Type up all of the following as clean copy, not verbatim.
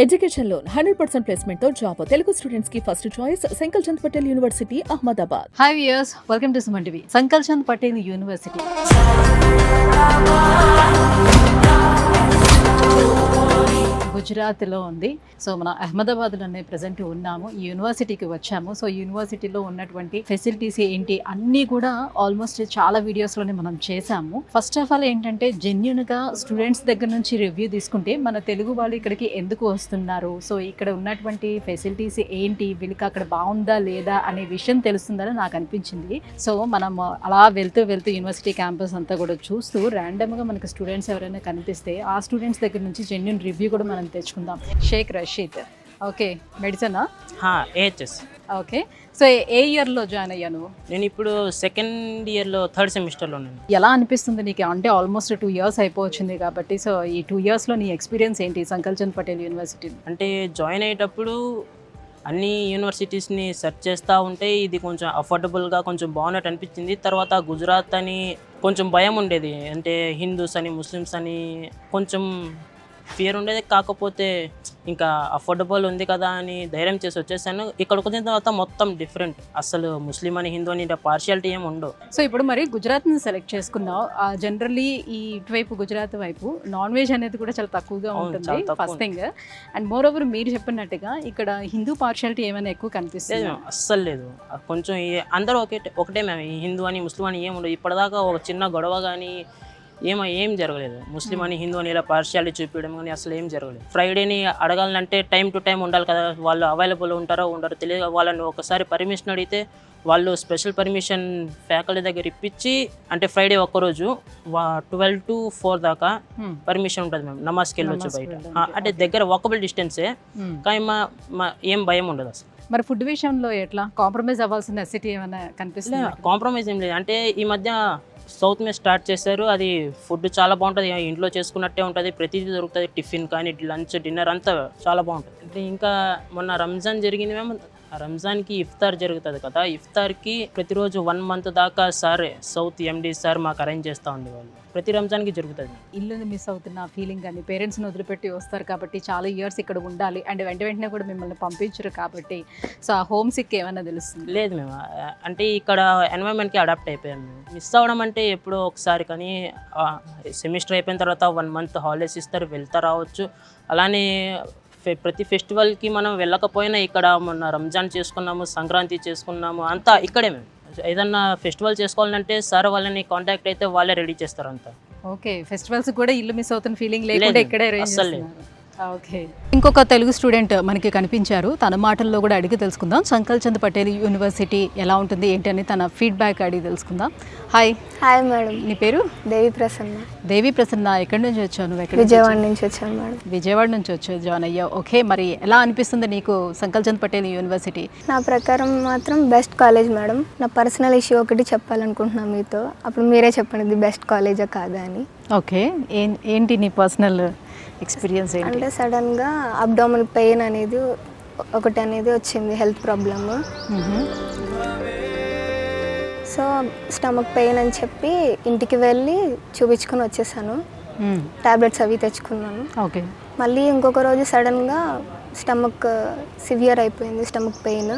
Education loan 100% placement తో job Telugu students కి first choice Sankalchand Patel university Ahmedabad. Hi viewers, welcome to Suman TV. Sankalchand Patel university గుజరాత్లో ఉంది. So మన అహ్మదాబాద్లోనే present ఉన్నాము. ఈ యూనివర్సిటీకి వచ్చాము. సో యూనివర్సిటీలో ఉన్నటువంటి ఫెసిలిటీస్ ఏంటి అన్నీ కూడా ఆల్మోస్ట్ చాలా వీడియోస్లోనే మనం చేసాము. ఫస్ట్ ఆఫ్ ఆల్ ఏంటంటే జెన్యున్గా స్టూడెంట్స్ దగ్గర నుంచి రివ్యూ తీసుకుంటే మన తెలుగు వాళ్ళు ఇక్కడికి ఎందుకు వస్తున్నారు, సో ఇక్కడ ఉన్నటువంటి ఫెసిలిటీస్ ఏంటి, వీళ్ళకి అక్కడ బాగుందా లేదా అనే విషయం తెలుస్తుందని నాకు అనిపించింది. సో మనం అలా వెళ్తూ యూనివర్సిటీ క్యాంపస్ అంతా కూడా చూస్తూ ర్యాండమ్గా మనకి స్టూడెంట్స్ ఎవరైనా కనిపిస్తే ఆ స్టూడెంట్స్ దగ్గర నుంచి జెన్యున్ రివ్యూ కూడా మనం తెచ్చుకుందాం. షేక్ రషీద్, ఓకే, మెడిసినా? ఏహెచ్ఎస్. ఓకే, సో ఏ ఇయర్లో జాయిన్ అయ్యాను? నేను ఇప్పుడు సెకండ్ ఇయర్లో థర్డ్ సెమిస్టర్లో ఉన్నాను. ఎలా అనిపిస్తుంది నీకు? అంటే ఆల్మోస్ట్ 2 years అయిపోవచ్చింది కాబట్టి, సో ఈ 2 yearsలో నీ ఎక్స్పీరియన్స్ ఏంటి సంకల్ చంద్ పటేల్ యూనివర్సిటీ? అంటే జాయిన్ అయ్యేటప్పుడు అన్ని యూనివర్సిటీస్ని సెర్చ్ చేస్తూ ఉంటే ఇది కొంచెం అఫోర్డబుల్గా కొంచెం బాగున్నట్టు అనిపించింది. తర్వాత గుజరాత్ అని కొంచెం భయం ఉండేది, అంటే హిందూస్ అని ముస్లిమ్స్ అని కొంచెం ఫియర్ ఉండేది. కాకపోతే ఇంకా అఫోర్డబుల్ ఉంది కదా అని ధైర్యం చేసి వచ్చేసాను. ఇక్కడికి వచ్చిన తర్వాత మొత్తం డిఫరెంట్, అసలు ముస్లిం అని హిందూ అని పార్షియాలిటీ ఏమి ఉండవు. సో ఇప్పుడు మరి గుజరాత్ని సెలెక్ట్ చేసుకున్నావు. జనరల్లీ ఈ ఇటువైపు గుజరాత్ వైపు నాన్ వెజ్ అనేది కూడా చాలా తక్కువగా ఉంటుంది first thing. And more over మీరు చెప్పినట్టుగా ఇక్కడ హిందూ పార్షియాలిటీ ఏమైనా ఎక్కువ కనిపిస్తుంది? అస్సలు లేదు. కొంచెం అందరూ ఒకటే మేము హిందూ అని ముస్లిం అని ఏమి ఉండదు. ఇప్పటిదాకా ఒక చిన్న గొడవ కానీ ఏం జరగలేదు. ముస్లిం అని హిందూ అని ఇలా పార్షియాలిటీ చూపించడం కానీ అసలు ఏం జరగలేదు. ఫ్రైడేని అడగాలంటే టైం టు టైం ఉండాలి కదా, వాళ్ళు అవైలబుల్ ఉంటారో ఉండరో తెలియదు. వాళ్ళని ఒకసారి పర్మిషన్ అడిగితే వాళ్ళు స్పెషల్ పర్మిషన్ ఫ్యాకల్టీ దగ్గర ఇప్పించి, అంటే ఫ్రైడే ఒక్కరోజు 12 to 4 దాకా పర్మిషన్ ఉంటుంది మేము నమాజ్కి వెళ్ళొచ్చు బయట. అంటే దగ్గర వాకబుల్ డిస్టెన్సే, కానీ మా ఏం భయం ఉండదు అసలు. మరి ఫుడ్ విషయంలో ఎట్లా కాంప్రమైజ్ అవ్వాల్సిన నెసిటీ ఏమైనా కనిపిస్తుంది? కాంప్రమైజ్ ఏం లేదు. అంటే ఈ మధ్య సౌత్ మీద స్టార్ట్ చేశారు. అది ఫుడ్ చాలా బాగుంటుంది, ఇంట్లో చేసుకున్నట్టే ఉంటుంది, ప్రతిదీ దొరుకుతుంది. టిఫిన్ కానీ లంచ్ డిన్నర్ అంతా చాలా బాగుంటుంది. అంటే ఇంకా మొన్న రంజాన్ జరిగింది, మేము రంజాన్కి ఇఫ్తార్ జరుగుతుంది కదా, ఇఫ్తార్కి ప్రతిరోజు 1 month దాకా సార్ సౌత్ ఎండి సార్ మాకు అరేంజ్ చేస్తూ ఉండేవాళ్ళు. ప్రతి రంజాన్కి జరుగుతుంది. ఇల్లుని మిస్ అవుతున్న ఫీలింగ్ కానీ, పేరెంట్స్ని వదిలిపెట్టి వస్తారు కాబట్టి చాలా ఇయర్స్ ఇక్కడ ఉండాలి అండ్ వెంటనే కూడా మిమ్మల్ని పంపించరు కాబట్టి, సో ఆ హోమ్ సిక్ ఏమైనా తెలుస్తుంది? లేదు, మేము అంటే ఇక్కడ ఎన్వైర్న్మెంట్కి అడాప్ట్ అయిపోయాము. మేము మిస్ అవ్వడం అంటే ఎప్పుడో ఒకసారి, కానీ సెమిస్టర్ అయిపోయిన తర్వాత 1 month హాలిడేస్ ఇస్తారు, వెళ్తా రావచ్చు. అలానే ప్రతి ఫెస్టివల్కి మనం వెళ్ళకపోయినా ఇక్కడ మొన్న రంజాన్ చేసుకున్నాము, సంక్రాంతి చేసుకున్నాము, అంతా ఇక్కడే. మేము ఏదన్నా ఫెస్టివల్ చేసుకోవాలంటే సార్ వాళ్ళని కాంటాక్ట్ అయితే వాళ్ళే రెడీ చేస్తారు అంతా. ఓకే, ఫెస్టివల్స్ కూడా ఇల్లు మిస్ అవుతున్న ఫీలింగ్ లేకుండా ఇక్కడే అస్సలు లేదు. ఓకే, ఇంకొక తెలుగు స్టూడెంట్ మనకి కనిపించారు. తన మాటల్లో కూడా అడిగి తెలుసుకుందాం. సంకల్ చంద్ పటేల్ యూనివర్సిటీ ఎలా ఉంటుంది ఏంటి అని తన ఫీడ్బ్యాక్ అడిగి తెలుసుకుందాం. హాయ్ మేడం, నీ పేరు? దేవి ప్రసన్న. దేవి ప్రసన్న, ఎక్కడి నుంచి వచ్చాను? విజయవాడ నుంచి వచ్చాను మేడం. విజయవాడ నుంచి వచ్చి జాయిన్ అయ్యా. ఓకే, మరి ఎలా అనిపిస్తుంది నీకు సంకల్ చంద్ పటేల్ యూనివర్సిటీ? నా ప్రకారం మాత్రం బెస్ట్ కాలేజ్ మేడం. నా పర్సనల్ ఇష్యూ ఒకటి చెప్పాలనుకుంటున్నాను మీతో, అప్పుడు మీరే చెప్పండి ఇది బెస్ట్ కాలేజా కాదా అని. ఓకే, ఏంటి నీ పర్సనల్ ఎక్స్పీరియన్స్ ఏంటి? అంటే సడన్గా అబ్డామినల్ పెయిన్ అనేది ఒకటి వచ్చింది, health problem. So stomach pain అని చెప్పి ఇంటికి వెళ్ళి చూపించుకొని వచ్చేసాను. టాబ్లెట్స్ అవి తెచ్చుకున్నాను. ఓకే, మళ్ళీ ఇంకొక రోజు సడన్గా స్టమక్ సివియర్ అయిపోయింది, స్టమక్ పెయిన్.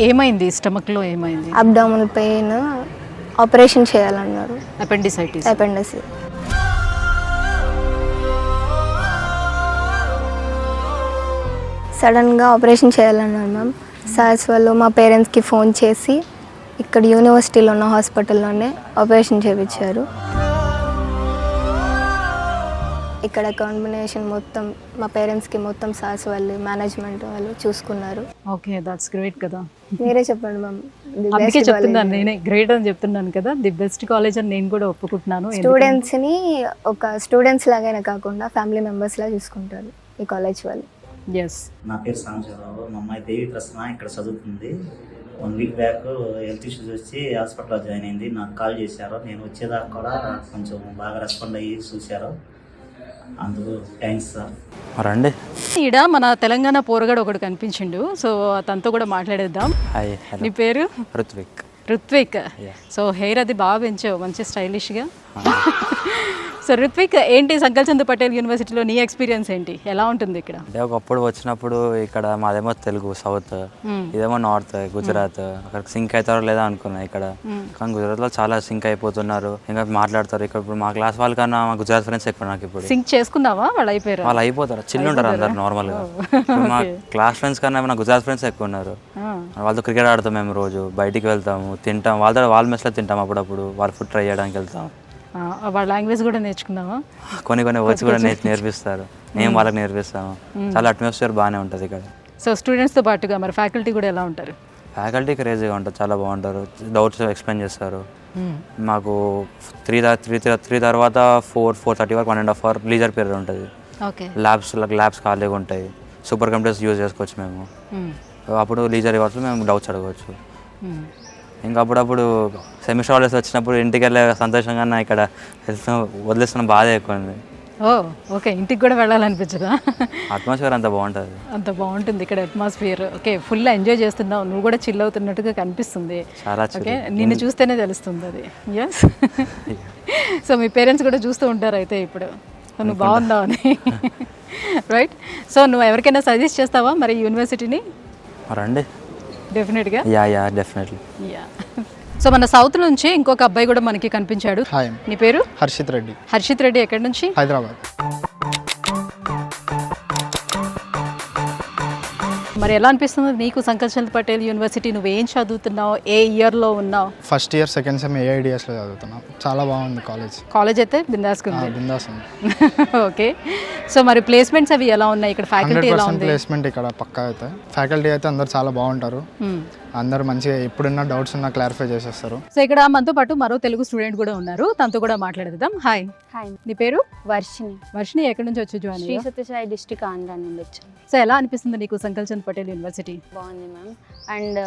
ఏమైంది స్టమక్లో? ఏమైంది? అబ్డామినల్ పెయిన్, ఆపరేషన్ చేయాలన్నారు. అపెండిసైటిస్. సడన్గా ఆపరేషన్ చేయాలన్నారు మ్యామ్. సార్స్ వాళ్ళు మా పేరెంట్స్కి ఫోన్ చేసి ఇక్కడ యూనివర్సిటీలో ఉన్న హాస్పిటల్లోనే ఆపరేషన్ చేయించారు. ఇక్కడ కాంబినేషన్ మొత్తం మా పేరెంట్స్కి మొత్తం సార్స్ వాళ్ళు, మేనేజ్మెంట్ వాళ్ళు చూసుకున్నారు. ఓకే, దట్స్ గ్రేట్ కదా. మీరే చెప్పండి మ్యామ్. అందుకే చెప్తున్నాను, నేనే గ్రేట్ అని చెప్తున్నాను కదా. ది బెస్ట్ కాలేజ్ అని నేను కూడా ఒప్పుకుంటున్నాను. స్టూడెంట్స్ని ఒక స్టూడెంట్స్ లాగానే కాకుండా ఫ్యామిలీ మెంబర్స్ లా చూసుకుంటారు ఈ కాలేజ్ వాళ్ళు. ఎస్, నా పేరు సాంబశివరావు. మా అమ్మాయి దేవి ప్రసన్న ఇక్కడ చదువుతుంది. 1 week బ్యాక్ హెల్త్ ఇష్యూస్ వచ్చి హాస్పిటల్లో జాయిన్ అయింది. నాకు కాల్ చేశారు, నేను వచ్చేదాకా కూడా కొంచెం బాగా రెస్పాండ్ అయ్యి చూశారు. అందుకు థ్యాంక్స్ సార్. రండి. ఈడ మన తెలంగాణ పోరగాడు ఒకడు కనిపించిండు, సో తనతో కూడా మాట్లాడేద్దాం. నీ పేరు? రుత్విక్. రుత్విక్. సో హెయిర్ అది బాగా పెంచావు, మంచి స్టైలిష్గా. సో రిత్విక్, ఏంటి సంకల్చంద్ పటేల్ యూనివర్సిటీలో నీ ఎక్స్పీరియన్స్ ఏంటి, ఎలా ఉంటుంది ఇక్కడ? అంటే ఒకప్పుడు వచ్చినప్పుడు ఇక్కడ మాదేమో తెలుగు సౌత్, ఇదేమో నార్త్ గుజరాత్, అక్కడ సింక్ అవుతారో లేదా అనుకున్నా ఇక్కడ. కానీ గుజరాత్లో చాలా సింక్ అయిపోతున్నారు, ఇంకా మాట్లాడతారు. ఇక్కడ ఇప్పుడు మా క్లాస్ వాళ్ళకన్నా మా గుజరాత్ ఫ్రెండ్స్ ఎక్కువ నాకు. ఇప్పుడు సింక్ చేసుకున్నావా? వాళ్ళు అయిపోయారు, వాళ్ళు అయిపోతారు, చిల్లు ఉంటారు అందరు నార్మల్గా. మా క్లాస్ ఫ్రెండ్స్ కన్నా నా గుజరాత్ ఫ్రెండ్స్ ఎక్కువ ఉన్నారు. వాళ్ళతో క్రికెట్ ఆడతాం, మేము రోజు బయటికి వెళ్తాము, తింటాం, వాళ్ళ మెస్లో తింటాం, అప్పుడప్పుడు వాళ్ళ ఫుడ్ ట్రై చేయడానికి వెళ్తాం. వాళ్ళ లాంగ్వేజ్ కూడా నేర్చుకున్నావా? కొన్ని వర్డ్స్ కూడా నేర్పిస్తారు, మేము వాళ్ళకి నేర్పిస్తాము. చాలా అట్మాస్ఫియర్ బాగానే ఉంటుంది ఇక్కడ. సో స్టూడెంట్స్తో పాటుగా మరి ఫ్యాకల్టీ కూడా ఎలా ఉంటారు? ఫ్యాకల్టీ క్రేజీగా ఉంటుంది, చాలా బాగుంటారు, డౌట్స్ ఎక్స్ప్లెయిన్ చేస్తారు. మాకు 3 తర్వాత 4:30 వరకు 1.5 hour లీజర్ పీరియడ్ ఉంటుంది. ల్యాబ్స్ ఖాళీగా ఉంటాయి, సూపర్ కంప్యూటర్స్ యూజ్ చేసుకోవచ్చు మేము. అప్పుడు లీజర్ అవర్స్లో మేము డౌట్స్ అడగవచ్చు. ఇంకా అప్పుడప్పుడు సెమిస్టర్ హాలిడేస్ వచ్చినప్పుడు ఇంటికి వెళ్ళే సంతోషంగా ఇక్కడ వదిలేస్తున్న బాధ ఎక్కువ ఉంది. ఓకే, ఇంటికి కూడా వెళ్ళాలనిపించదా? అట్మాస్ఫియర్ అంత బాగుంటుంది, అంత బాగుంటుంది ఇక్కడ అట్మాస్ఫియర్. ఓకే, ఫుల్ ఎంజాయ్ చేస్తున్నావు, నువ్వు కూడా చిల్ అవుతున్నట్టుగా కనిపిస్తుంది. చాలా ఓకే, నిన్ను చూస్తేనే తెలుస్తుంది అది. ఎస్. సో మీ పేరెంట్స్ కూడా చూస్తూ ఉంటారు అయితే ఇప్పుడు నువ్వు బాగుందావు అని, రైట్? సో నువ్వు ఎవరికైనా సజెస్ట్ చేస్తావా మరి యూనివర్సిటీని? రండి, డెఫినెట్గా. Yeah definitely. యా. సో మన సౌత్ నుంచి ఇంకొక అబ్బాయి కూడా మనకి కనిపించాడు. హాయ్, నీ పేరు? హర్షిత్ రెడ్డి. హర్షిత్ రెడ్డి, ఎక్కడి నుంచి? హైదరాబాద్. మరి ఎలా అనిపిస్తుంది నీకు సంకల్చంద్ పటేల్ యూనివర్సిటీ? నువ్వు ఏం చదువుతున్నావు, ఏ ఇయర్లో ఉన్నావు? ఫస్ట్ ఇయర్ సెకండ్ సెమ్ ఏఐడిఎస్లో చదువుతున్నాం. చాలా బాగుంది కాలేజ్ అయితే బిందాస్గా ఉంది. బిందాస్ ఉంది. ఓకే, సో మరి ప్లేస్మెంట్స్ అవి ఎలా ఉన్నాయి ఇక్కడ? ఫ్యాకల్టీ ఎలా ఉంది? ప్లేస్మెంట్ ఇక్కడ పక్కా అయితే. ఫ్యాకల్టీ అయితే అందరు చాలా బాగుంటారు, అందరు మంచిగా ఎప్పుడున్నా డౌట్స్ ఉన్నా క్లారిఫై చేసేస్తారు. సో ఇక్కడ మనతో పాటు మరో తెలుగు స్టూడెంట్ కూడా ఉన్నారు, తనతో కూడా మాట్లాడదాం. హాయ్. హాయ్, నీ పేరు? వర్షిని. వర్షిని, ఎక్కడి నుంచి వచ్చి జాయిన్? శ్రీ సత్యసాయి డిస్ట్రిక్ట్ ఆంధ్ర నుండి వచ్చాను. సో ఎలా అనిపిస్తుంది నీకు సంకల్చంద్ పటేల్ యూనివర్సిటీ? బాగుంది మ్యామ్, అండ్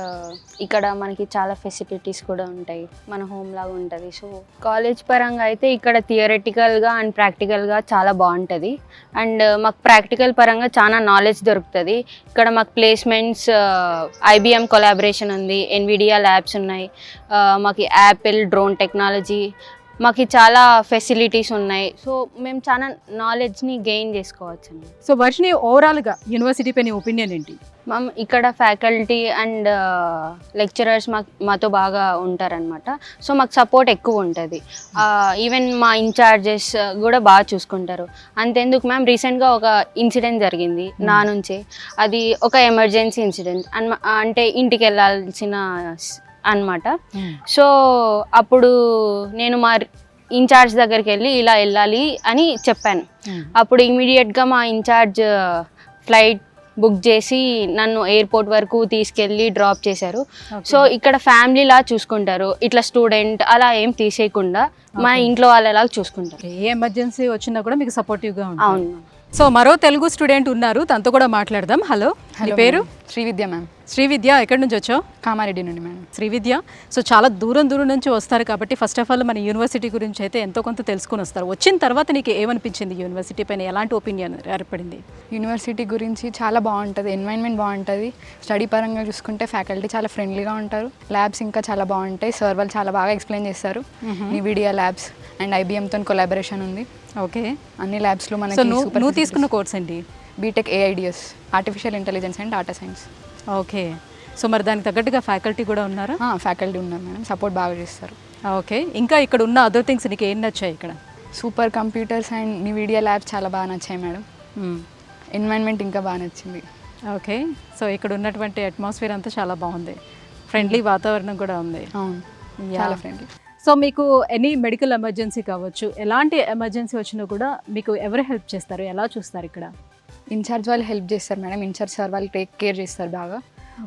ఇక్కడ మనకి చాలా ఫెసిలిటీస్ కూడా ఉంటాయి, మన హోమ్ లాగా ఉంటుంది. సో కాలేజ్ పరంగా అయితే ఇక్కడ థియరటికల్గా అండ్ ప్రాక్టికల్గా చాలా బాగుంటుంది. అండ్ మాకు ప్రాక్టికల్ పరంగా చాలా నాలెడ్జ్ దొరుకుతుంది. ఇక్కడ మాకు ప్లేస్మెంట్స్, ఐబిఎం కొలాబరేషన్ ఉంది, ఎన్విడియా ల్యాబ్స్ ఉన్నాయి, మాకు యాపిల్ డ్రోన్ టెక్నాలజీ, మాకు చాలా ఫెసిలిటీస్ ఉన్నాయి. సో మేము చాలా నాలెడ్జ్ని గెయిన్ చేసుకోవచ్చు అండి. సో వర్షిని, ఓవరాల్గా యూనివర్సిటీ పైన ఒపీనియన్ ఏంటి? మ్యామ్, ఇక్కడ ఫ్యాకల్టీ అండ్ లెక్చరర్స్ మాతో బాగా ఉంటారనమాట. సో మాకు సపోర్ట్ ఎక్కువ ఉంటుంది. ఈవెన్ మా ఇన్ఛార్జెస్ కూడా బాగా చూసుకుంటారు. అంతెందుకు మ్యామ్, రీసెంట్గా ఒక ఇన్సిడెంట్ జరిగింది నా నుంచే. అది ఒక ఎమర్జెన్సీ ఇన్సిడెంట్ అంటే ఇంటికి వెళ్ళాల్సిన అన్నమాట. సో అప్పుడు నేను మా ఇన్ఛార్జ్ దగ్గరికి వెళ్ళి ఇలా వెళ్ళాలి అని చెప్పాను. అప్పుడు ఇమీడియట్గా మా ఇన్ఛార్జ్ ఫ్లైట్ బుక్ చేసి నన్ను ఎయిర్పోర్ట్ వరకు తీసుకెళ్ళి డ్రాప్ చేశారు. సో ఇక్కడ ఫ్యామిలీలా చూసుకుంటారు, ఇట్లా స్టూడెంట్ అలా ఏం తీసేయకుండా మా ఇంట్లో వాళ్ళలా చూసుకుంటారు. ఏ ఎమర్జెన్సీ వచ్చినా కూడా మీకు సపోర్టివ్గా ఉంటుంది. అవును. సో మరో తెలుగు స్టూడెంట్ ఉన్నారు, తనతో కూడా మాట్లాడదాం. హలో, నీ పేరు? శ్రీవిద్య మ్యామ్. శ్రీవిద్య, ఎక్కడి నుంచి వచ్చావు? కామారెడ్డి నుండి మేడం. శ్రీవిద్య, సో చాలా దూరం నుంచి వస్తారు కాబట్టి ఫస్ట్ ఆఫ్ ఆల్ మన యూనివర్సిటీ గురించి అయితే ఎంతో కొంత తెలుసుకుని వస్తారు. వచ్చిన తర్వాత నీకు ఏమనిపించింది? యూనివర్సిటీ పైన ఎలాంటి ఒపీనియన్ ఏర్పడింది? యూనివర్సిటీ గురించి చాలా బాగుంటుంది, ఎన్వైర్న్మెంట్ బాగుంటుంది. స్టడీ పరంగా చూసుకుంటే ఫ్యాకల్టీ చాలా ఫ్రెండ్లీగా ఉంటారు, ల్యాబ్స్ ఇంకా చాలా బాగుంటాయి, సార్ వాళ్ళు చాలా బాగా ఎక్స్ప్లెయిన్ చేస్తారు. నివిడియా ల్యాబ్స్ అండ్ ఐబిఎంతో కొలాబరేషన్ ఉంది. ఓకే, అన్ని ల్యాబ్స్లో మనకి. సో నువ్వు తీసుకున్న కోర్స్ ఏంటి? BTech AIDS, artificial intelligence and data science. Okay, so మరి దానికి తగ్గట్టుగా ఫ్యాకల్టీ కూడా ఉన్నారా? ఫ్యాకల్టీ ఉన్నారు మేడం, సపోర్ట్ బాగా చేస్తారు. ఓకే, ఇంకా ఇక్కడ ఉన్న అదర్ థింగ్స్ నీకు ఏం నచ్చాయి ఇక్కడ? సూపర్ కంప్యూటర్స్ అండ్ నివిడియా ల్యాబ్స్ చాలా బాగా నచ్చాయి మేడం. ఎన్వైర్న్మెంట్ ఇంకా బాగా నచ్చింది. ఓకే, సో ఇక్కడ ఉన్నటువంటి అట్మాస్ఫియర్ అంతా చాలా బాగుంది, ఫ్రెండ్లీ వాతావరణం కూడా ఉంది. అవును, చాలా ఫ్రెండ్లీ. సో మీకు ఎనీ మెడికల్ ఎమర్జెన్సీ కావచ్చు, ఎలాంటి ఎమర్జెన్సీ వచ్చినా కూడా మీకు ఎవరు హెల్ప్ చేస్తారు, ఎలా చూస్తారు ఇక్కడ? ఇన్ఛార్జ్ వాళ్ళు హెల్ప్ చేస్తారు మేడం, ఇన్ఛార్జ్ సార్ వాళ్ళు టేక్ కేర్ చేస్తారు బాగా.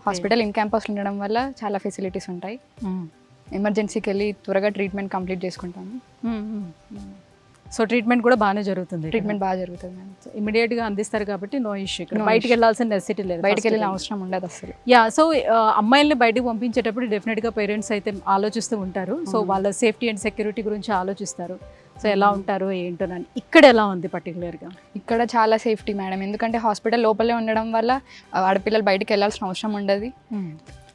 హాస్పిటల్ ఇన్ క్యాంపస్లో ఉండడం వల్ల చాలా ఫెసిలిటీస్ ఉంటాయి. ఎమర్జెన్సీకి వెళ్ళి త్వరగా ట్రీట్మెంట్ కంప్లీట్ చేసుకుంటాము. సో ట్రీట్మెంట్ కూడా బాగానే జరుగుతుంది? ట్రీట్మెంట్ బాగా జరుగుతుంది మేడం, ఇమీడియట్గా అందిస్తారు కాబట్టి నో ఇష్యూ. ఇక్కడ బయటికి వెళ్ళాల్సిన నెసెసిటీ లేదు, బయటికి వెళ్ళిన అవసరం ఉండదు అసలు. యా, సో అమ్మాయిల్ని బయటకు పంపించేటప్పుడు డెఫినెట్గా పేరెంట్స్ అయితే ఆలోచిస్తూ ఉంటారు. సో వాళ్ళ సేఫ్టీ అండ్ సెక్యూరిటీ గురించి ఆలోచిస్తారు. సో ఎలా ఉంటారు ఏంటోనని. ఇక్కడ ఎలా ఉంది పర్టికులర్గా? ఇక్కడ చాలా సేఫ్టీ మేడం, ఎందుకంటే హాస్పిటల్ లోపలే ఉండడం వల్ల ఆడపిల్లలు బయటికి వెళ్ళాల్సిన అవసరం ఉండదు.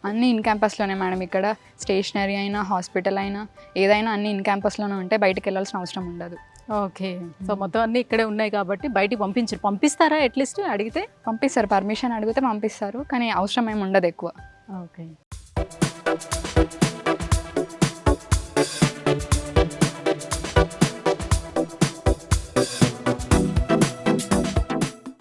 అన్నీ ఇన్ క్యాంపస్లోనే మేడం, ఇక్కడ స్టేషనరీ అయినా హాస్పిటల్ అయినా ఏదైనా అన్నీ ఇన్ క్యాంపస్లోనే ఉంటాయి, బయటికి వెళ్ళాల్సిన అవసరం ఉండదు. ఓకే. సో మొత్తం అన్నీ ఇక్కడే ఉన్నాయి కాబట్టి బయటికి పంపిస్తారా అట్లీస్ట్ అడిగితే? పంపిస్తారు, పర్మిషన్ అడిగితే పంపిస్తారు, కానీ అవసరం ఏమి ఉండదు ఎక్కువ. ఓకే.